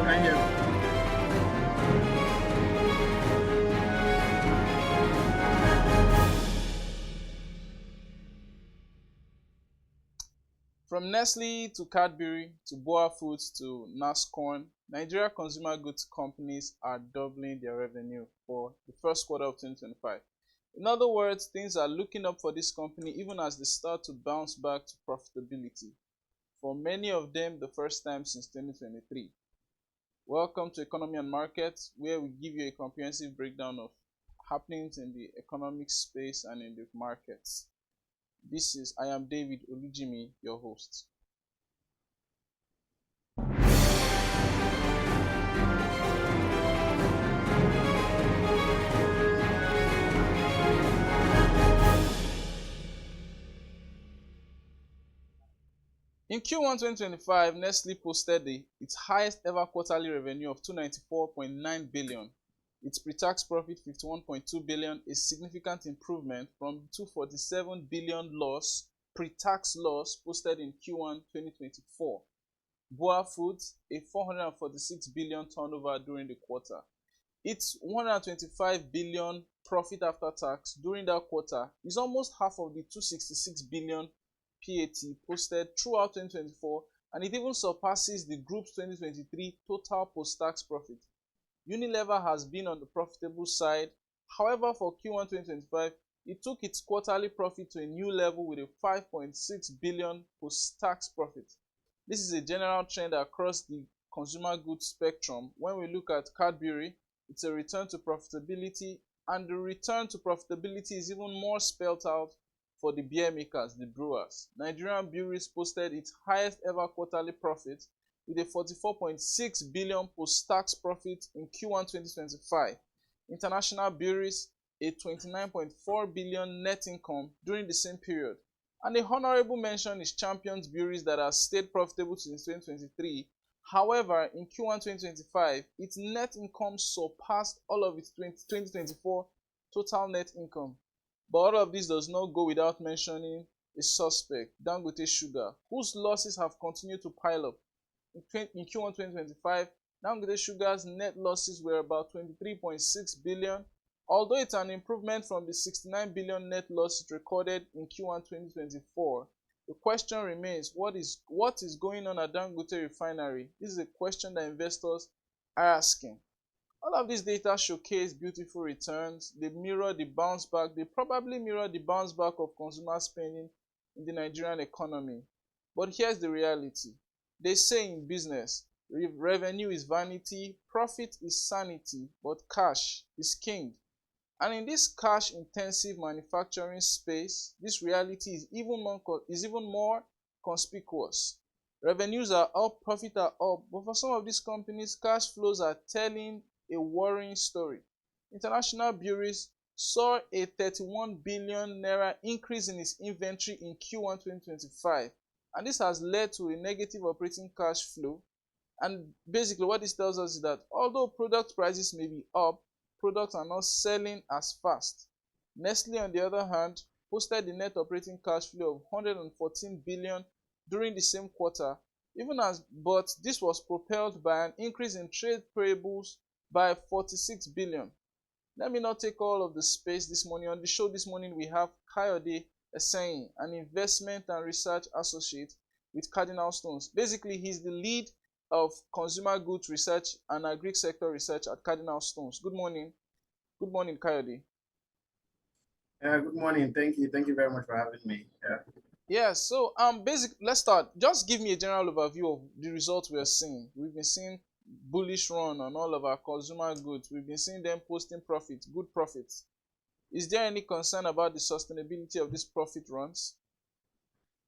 can hear you. From Nestle to Cadbury to Boa Foods to Nascorn, Nigeria consumer goods companies are doubling their revenue for the first quarter of 2025. In other words, things are looking up for this company even as they start to bounce back to profitability. For many of them, the first time since 2023. Welcome to Economy and Markets, where we give you a comprehensive breakdown of happenings in the economic space and in the markets. I am David Olujimi, your host. In Q1 2025, Nestle posted its highest ever quarterly revenue of 294.9 billion. Its pre-tax profit 51.2 billion, a significant improvement from 247 billion pre-tax loss posted in Q1 2024. Boa Foods, a 446 billion turnover during the quarter. Its 125 billion profit after tax during that quarter is almost half of the 266 billion PAT posted throughout 2024, and it even surpasses the group's 2023 total post-tax profit. Unilever has been on the profitable side. However, for Q1 2025, it took its quarterly profit to a new level with a 5.6 billion post-tax profit. This is a general trend across the consumer goods spectrum. When we look at Cadbury, it's a return to profitability, and the return to profitability is even more spelled out for the beer makers, the brewers. Nigerian Breweries posted its highest ever quarterly profit with a 44.6 billion post-tax profit in Q1 2025. International Breweries, a 29.4 billion net income during the same period. And a honorable mention is Champions Breweries that has stayed profitable since 2023. However, in Q1 2025, its net income surpassed all of its 2024 total net income. But all of this does not go without mentioning a suspect, Dangote Sugar, whose losses have continued to pile up. In Q1 2025, Dangote Sugar's net losses were about 23.6 billion, although it's an improvement from the 69 billion net loss it recorded in Q1 2024. The question remains, what is going on at Dangote Refinery? This is a question that investors are asking. All of these data showcase beautiful returns. They mirror the bounce back. They probably mirror the bounce back of consumer spending in the Nigerian economy. But here's the reality. They say in business, revenue is vanity, profit is sanity, but cash is king. And in this cash-intensive manufacturing space, this reality is even more conspicuous. Revenues are up, profits are up, but for some of these companies, cash flows are telling a worrying story. International Breweries saw a 31 billion naira increase in its inventory in Q1 2025, and this has led to a negative operating cash flow. And basically what this tells us is that although product prices may be up, products are not selling as fast. Nestle, on the other hand, posted a net operating cash flow of 114 billion during the same quarter, but this was propelled by an increase in trade payables by 46 billion. Let me not take all of the space this morning. On the show this morning, we have Kayode, Eseyin, an investment and research associate with Cardinal Stones. Basically, he's the lead of consumer goods research and agri sector research at Cardinal Stones. Good morning. Good morning, Kayode. Good morning. Thank you. Thank you very much for having me. Yeah, so let's start. Just give me a general overview of the results we are seeing. We've been seeing bullish run on all of our consumer goods. We've been seeing them posting profits, good profits. Is there any concern about the sustainability of these profit runs?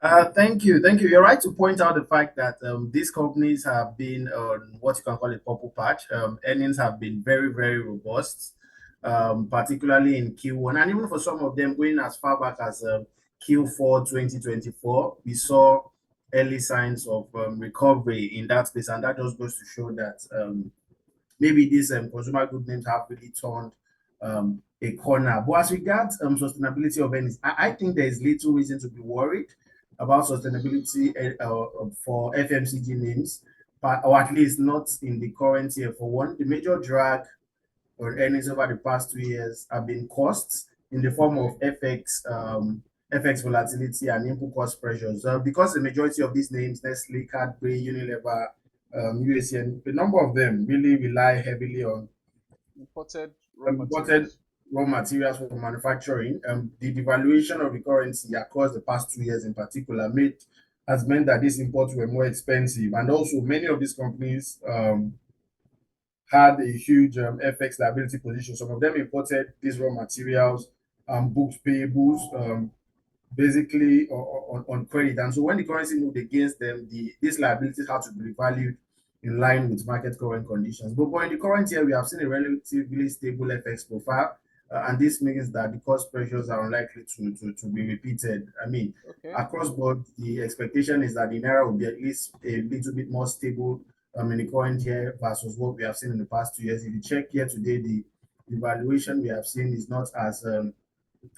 Thank you. Thank you. You're right to point out the fact that these companies have been on what you can call a purple patch. Earnings have been very, very robust, particularly in Q1. And even for some of them going as far back as Q4 2024, we saw early signs of recovery in that space. And that just goes to show that maybe these consumer good names have really turned a corner. But as regards sustainability of earnings, I think there is little reason to be worried about sustainability for FMCG names. or at least not in the current year. For one, the major drag on earnings over the past 2 years have been costs in the form Okay. of FX volatility and input cost pressures. Because the majority of these names, Nestle, Cadbury, Unilever, USN, a number of them really rely heavily on Imported raw imported materials. raw materials for manufacturing. The devaluation of the currency across the past 2 years in particular has meant that these imports were more expensive. And also many of these companies had a huge FX liability position. Some of them imported these raw materials, booked payables, basically on credit. And so when the currency moved against them, these liabilities had to be revalued in line with market current conditions. But in the current year, we have seen a relatively stable FX profile, and this means that the cost pressures are unlikely to be repeated. I mean, Okay. across board, the expectation is that the naira will be at least a little bit more stable in the current year versus what we have seen in the past 2 years. If you check here today, the valuation we have seen is not as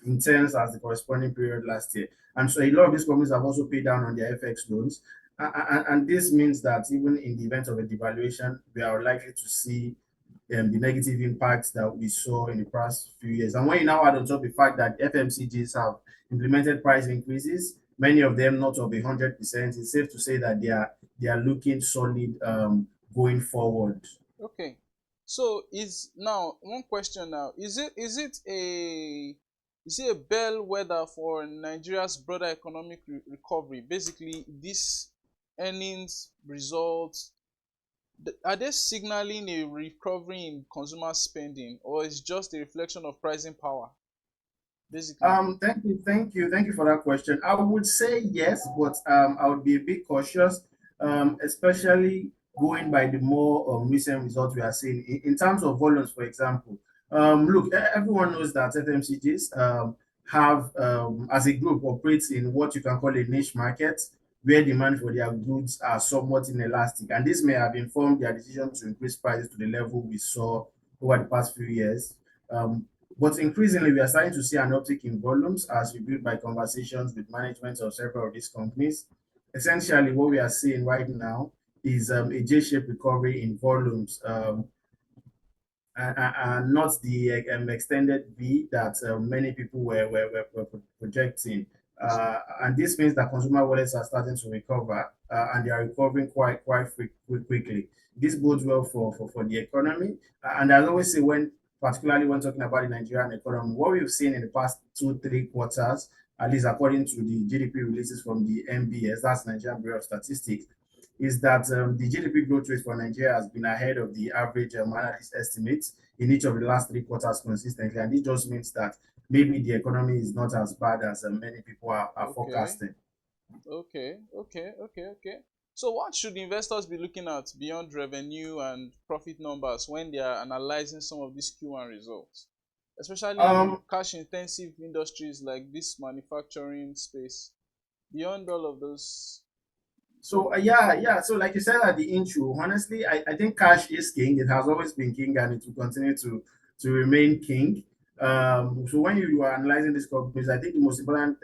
intense as the corresponding period last year. And so a lot of these companies have also paid down on their FX loans. And this means that even in the event of a devaluation, we are likely to see the negative impacts that we saw in the past few years. And when you now add on top the fact that FMCGs have implemented price increases, many of them not of 100%, it's safe to say that they are looking solid going forward. Okay. So is now one question now. Is it a bellwether for Nigeria's broader economic recovery? Basically, this earnings results, are they signaling a recovery in consumer spending, or is just a reflection of pricing power? Basically. Thank you for that question. I would say yes, but I would be a bit cautious, especially going by the more recent results we are seeing in terms of volumes. For example, look, everyone knows that FMCGs have, as a group, operates in what you can call a niche market, where demand for their goods are somewhat inelastic, and this may have informed their decision to increase prices to the level we saw over the past few years. Um, but increasingly, we are starting to see an uptick in volumes as reviewed by conversations with management of several of these companies. Essentially, what we Okay. are seeing right now is a J-shaped recovery in volumes. And not the extended V that many people were projecting. And this means that consumer wallets are starting to recover, and they are recovering quickly. This bodes well for the economy. And as I always say, particularly when talking about the Nigerian economy, what we've seen in the past 2, 3 quarters, at least according to the GDP releases from the NBS, that's Nigerian Bureau of Statistics, is that the GDP growth rate for Nigeria has been ahead of the average analyst estimates in each of the last 3 quarters consistently. And it just means that maybe the economy is not as bad as many people are Okay. forecasting. Okay. So what should investors be looking at beyond revenue and profit numbers when they are analyzing some of these Q1 results? Especially in Um, cash intensive industries like this manufacturing space. Beyond all of those. yeah. So like you said at the intro, honestly, I think cash is king. It has always been king, and it will continue to remain king. So when you are analyzing these companies, I think the most important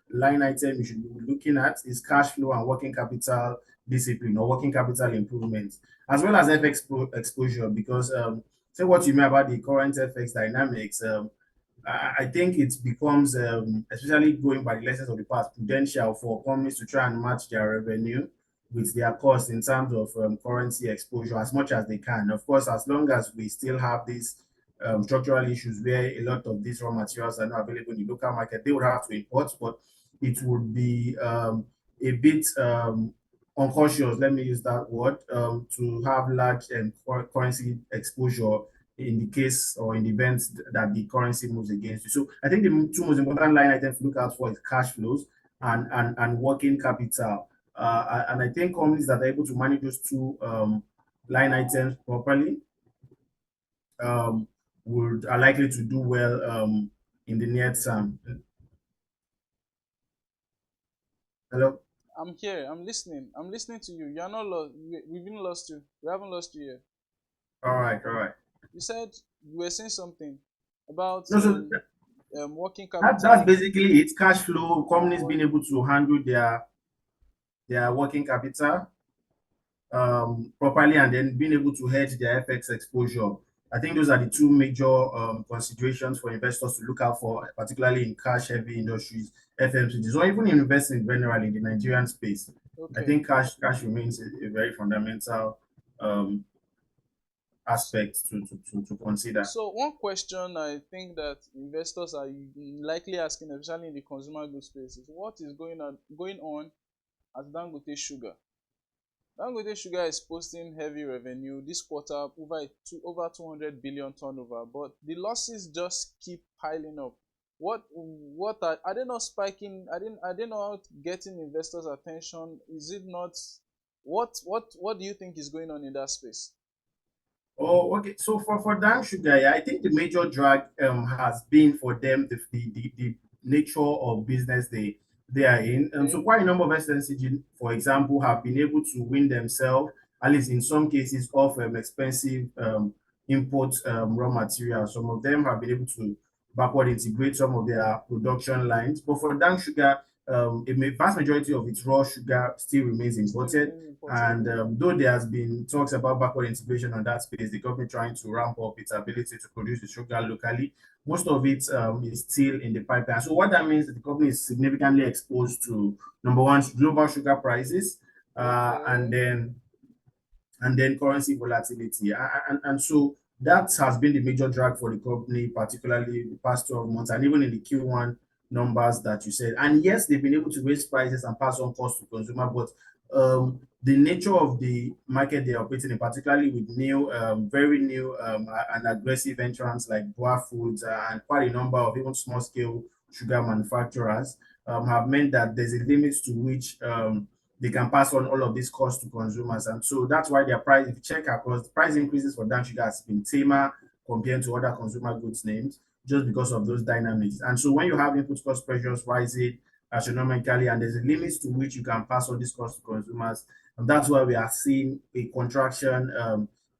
line item you should be looking at is cash flow and working capital discipline or working capital improvement, as well as Okay. FX exposure. Because say what you mean about the current FX dynamics. I think it becomes, especially going by the lessons of the past, prudential for companies to try and match their revenue with their cost in terms of currency exposure as much as they can. Of course, as long as we still have these structural issues where a lot of these raw materials are not available in the local market, they would have to import, but it would be a bit uncautious, let me use that word, to have large currency exposure in the case or in the event that the currency moves against you. So I think the two most important line items to look out for is cash flows and working capital. And I think companies that are able to manage those two line items properly um, would are likely to do well in the near term. Hello. I'm here. I'm listening. I'm listening to you. You're not lost. We've been lost you. We haven't lost you yet. All right. All right. You said you were saying something about No, so working that's capital basically it. Cash flow, and companies being work. able to handle their working capital, properly, and then being able to hedge their FX exposure. I think those are the two major considerations for investors to look out for, particularly in cash-heavy industries, FMCGs, or even investing generally in the Nigerian space. I Okay. think cash remains a very fundamental um, aspect to consider. So one question I think that investors are likely asking, especially in the consumer goods space, is what is going on at Dangote Sugar? Dangote Sugar is posting heavy revenue this quarter, over 200 billion turnover, but the losses just keep piling up. Are they not spiking? Are they not getting investors' attention? Is it not? What do you think is going on in that space? Oh, okay. So for Dan Sugar, yeah, I think the major drag has been for them the nature of business they are in. Okay. So quite a number of SNCG, for example, have been able to win themselves, at least in some cases, off expensive import raw materials. Some of them have been able to backward integrate some of their production lines. But for Dan Sugar, vast majority of its raw sugar still remains Still imported. remaining imported. And though there has been talks about backward integration on that space, the company trying to ramp up its ability to produce the sugar locally, most of it is still in the pipeline. So what that means is the company is significantly exposed to number one, global sugar prices, uh, and Okay. then and then currency volatility. And so that has been the major drag for the company, particularly the past 12 months, and even in the Q1 numbers that you said. And yes, they've been able to raise prices and pass on costs to consumer, but the nature of the market they're operating in, particularly with new, very new and aggressive entrants like Boa Foods and quite a number of even small scale sugar manufacturers, have meant that there's a limit to which they can pass on all of these costs to consumers. And so that's why their price, if you check across, the price increases for Dan Sugar has been tamer compared to other consumer goods names just because of those dynamics. And so when you have input cost pressures rising astronomically and there's a limit to which you can pass on these costs to consumers, and that's why we are seeing a contraction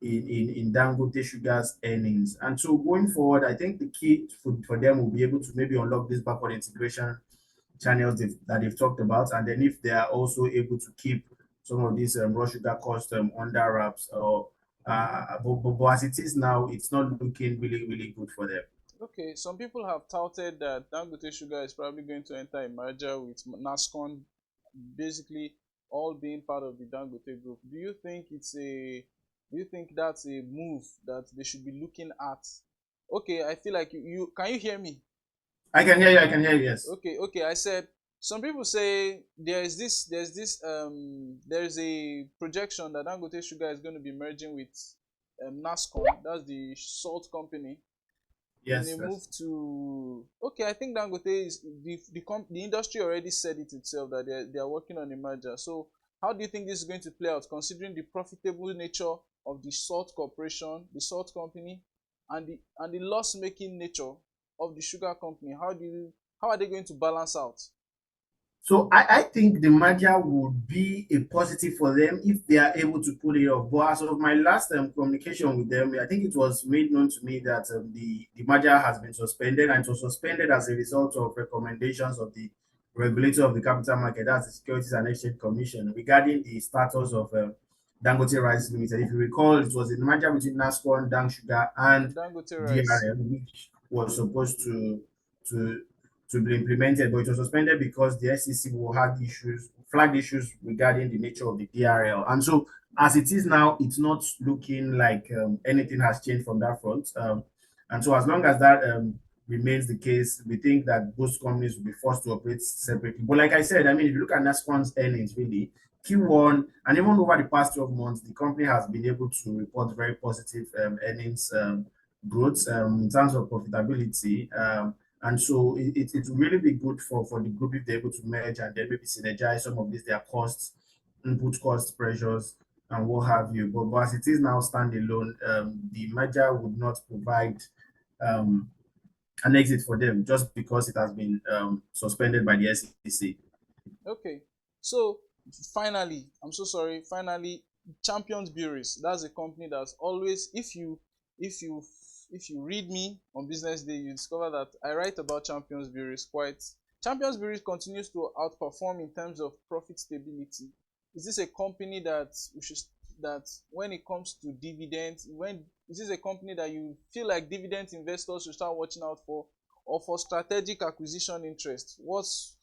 in Dangote Sugar's earnings. And so going forward, I think the key for them will be able to maybe unlock this backward integration channels that they've talked about, and then if they are also able to keep some of these raw sugar costs under wraps, or but as it is now, it's not looking really good for them. Okay. Some people have touted that Dangote Sugar is probably going to enter a merger with Nascon, basically all being part of the Dangote group. Do you think that's a move that they should be looking at? Okay, I feel like you can you hear me? I can hear you. I can hear you. Yes. Okay. I said some people say there's a projection that Dangote Sugar is going to be merging with Nascon, that's the salt company, in a Yes. move Yes. to, okay, I think Dangote is the industry already said it itself that they are working on a merger. So how do you think this is going to play out, considering the profitable nature of the salt corporation, the salt company, and the loss making nature of the sugar company? How are they going to balance out? So I think the merger would be a positive for them if they are able to pull it off. But as of my last communication with them, I think it was made known to me that the merger has been suspended, and it was suspended as a result of recommendations of the regulator of the capital market, that's the Securities and Exchange Commission, regarding the status of Dangote Rice Limited. If you recall, it was a merger between Nascon, Dang Sugar, and And Dangote Rice. DRL, which was supposed to to be implemented, but it was suspended because the SEC will have issues, flagged issues regarding the nature of the DRL. And so, as it is now, it's not looking like anything has changed from that front. And so, as long as that remains the case, we think that both companies will be forced to operate separately. But like I said, I mean, if you look at Nascon's earnings, really, Q1 and even over the past 12 months, the company has been able to report very positive earnings growth in terms of profitability. And so it will really be good for the group if they're able to merge and then maybe synergize some of these their costs, input cost pressures, and what have you. But as it is now standalone, the merger would not provide um, an exit for them just because it has been suspended by the SEC. Okay. So finally, I'm so sorry. Finally, Champions Breweries. That's a company that's always, if you if you read me on Business Day, you discover that I write about Champions Breweries quite. Champions Breweries continues to outperform in terms of profit stability. Is this a company that that when it comes to dividends, when is this a company that you feel like dividend investors should start watching out for, or for strategic acquisition interest? What's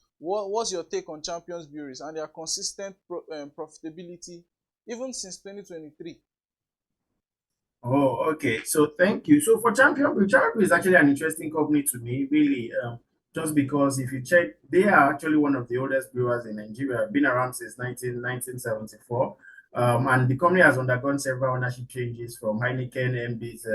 your take on Champions Breweries and their consistent profitability even since 2023? Oh, okay. So thank you. So for Champion Brew is actually an interesting company to me, really. Just because if you check, they are actually one of the oldest brewers in Nigeria, been around since 1974. And the company has undergone several ownership changes from Heineken MB's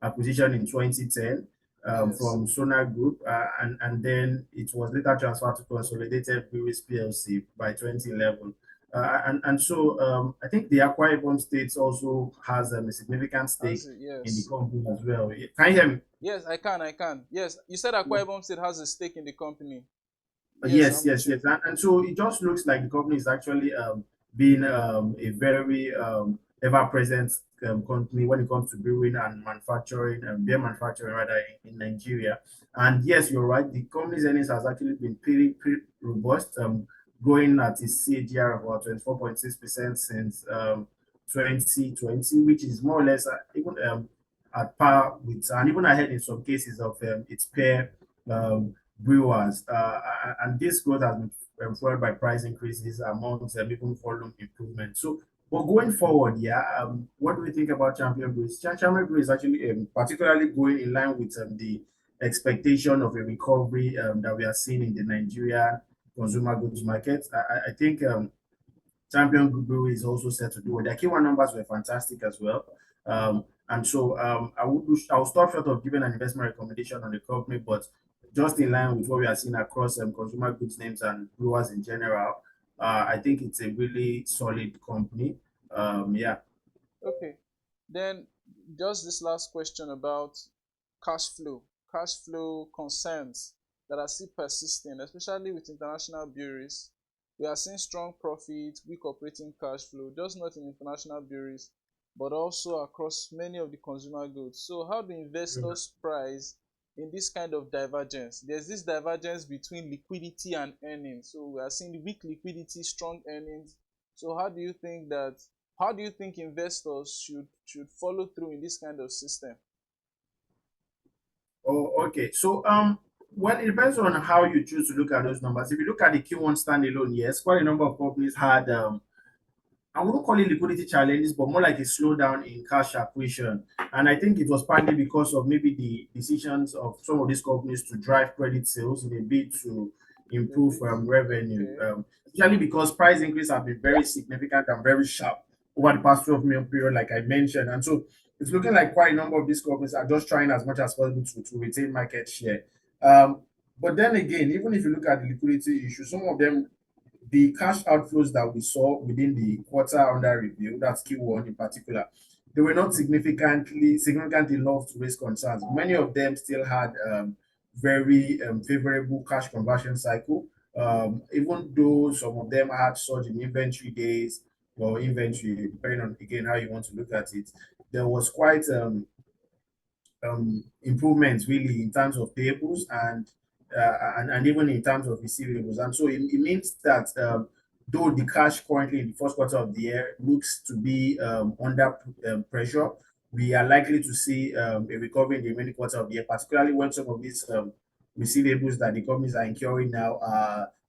acquisition in 2010 Yes. from Sonar Group, and then it was later transferred to Consolidated Breweries PLC by 2011. And so I think the Akwa Ibom State also has a significant stake in the Yes. company as well. Can you hear me? Yes, I can. Yes, you said Akwa Ibom State has a stake in the company. Yes, Yes, I'm with yes, you. yes. And so it just looks like the company is actually being a very ever-present company when it comes to brewing and manufacturing, beer manufacturing rather in Nigeria. And yes, you're right. The company's earnings has actually been pretty robust, growing at a CAGR of about 24.6% since 2020, which is more or less even at par with, and even ahead in some cases of its peer brewers. And this growth has been fueled by price increases amongst even volume improvement. So, but going forward, yeah, what do we think about Champion Brew? Champion Brew is actually particularly going in line with the expectation of a recovery that we are seeing in the Nigerian consumer goods market. I think Champion Brewery is also set to do well. Their Q1 numbers were fantastic as well. And so I will stop short of giving an investment recommendation on the company, but just in line with what we are seeing across consumer goods names and brewers in general, I think it's a really solid company. Yeah. Okay. Then just this last question about cash flow. Cash flow concerns that are still persisting, especially with international breweries. We are seeing strong profit, weak operating cash flow, just not in international breweries, but also across many of the consumer goods. So how do investors price in this kind of divergence? There's this divergence between liquidity and earnings. So we are seeing weak liquidity, strong earnings. So how do you think investors should follow through in this kind of system? Oh, okay. So, well, it depends on how you choose to look at those numbers. If you look at the Q1 standalone, yes, quite a number of companies had I wouldn't call it liquidity challenges, but more like a slowdown in cash acquisition. And I think it was partly because of maybe the decisions of some of these companies to drive credit sales in a bid to A improve bit. revenue, Okay. especially because price increase have been very significant and very sharp over the past 12-month period, like I mentioned. And so it's looking like quite a number of these companies are just trying as much as possible to retain market share. Um, but then again, even if you look at the liquidity issue, some of them the cash outflows that we saw within the quarter under review, that's Q1 in particular, they were not significant enough to raise concerns. Many of them still had very favorable cash conversion cycle, even though some of them had surge in inventory days or inventory, depending on again how you want to look at it. There was quite improvements really in terms of payables and even in terms of receivables. And so it means that though the cash currently in the first quarter of the year looks to be under pressure, we are likely to see a recovery in the remaining quarter of the year, particularly when some of these receivables that the companies are incurring now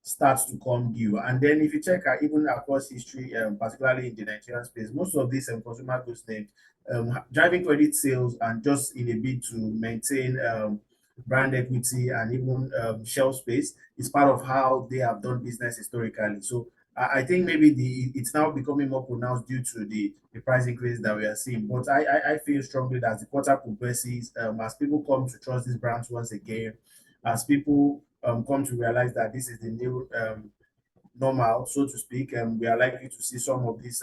starts to come due. And then if you check even across history, particularly in the Nigerian space, most of these consumer goods names driving credit sales and just in a bid to maintain brand equity and even shelf space is part of how they have done business historically. So I think maybe it's now becoming more pronounced due to the price increase that we are seeing. But I feel strongly that as the quarter progresses, as people come to trust these brands once again, as people come to realize that this is the new normal, so to speak, we are likely to see some of these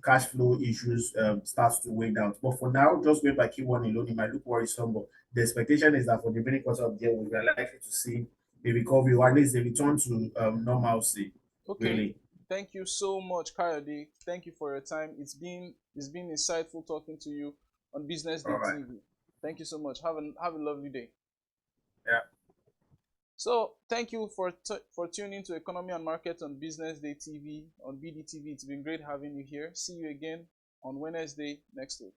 cash flow issues start to weigh down. But for now, just going by Q1 alone, it might look worrisome. But the expectation is that for the remaining quarter of the year, we are likely to see a recovery or at least a return to normalcy, Okay. really. Thank you so much, Kayode. Thank you for your time. It's been insightful talking to you on Business All Day right. TV. Thank you so much. Have a lovely day. Yeah. So thank you for tuning to Economy and Market on Business Day TV on BDTV. It's been great having you here. See you again on Wednesday next week.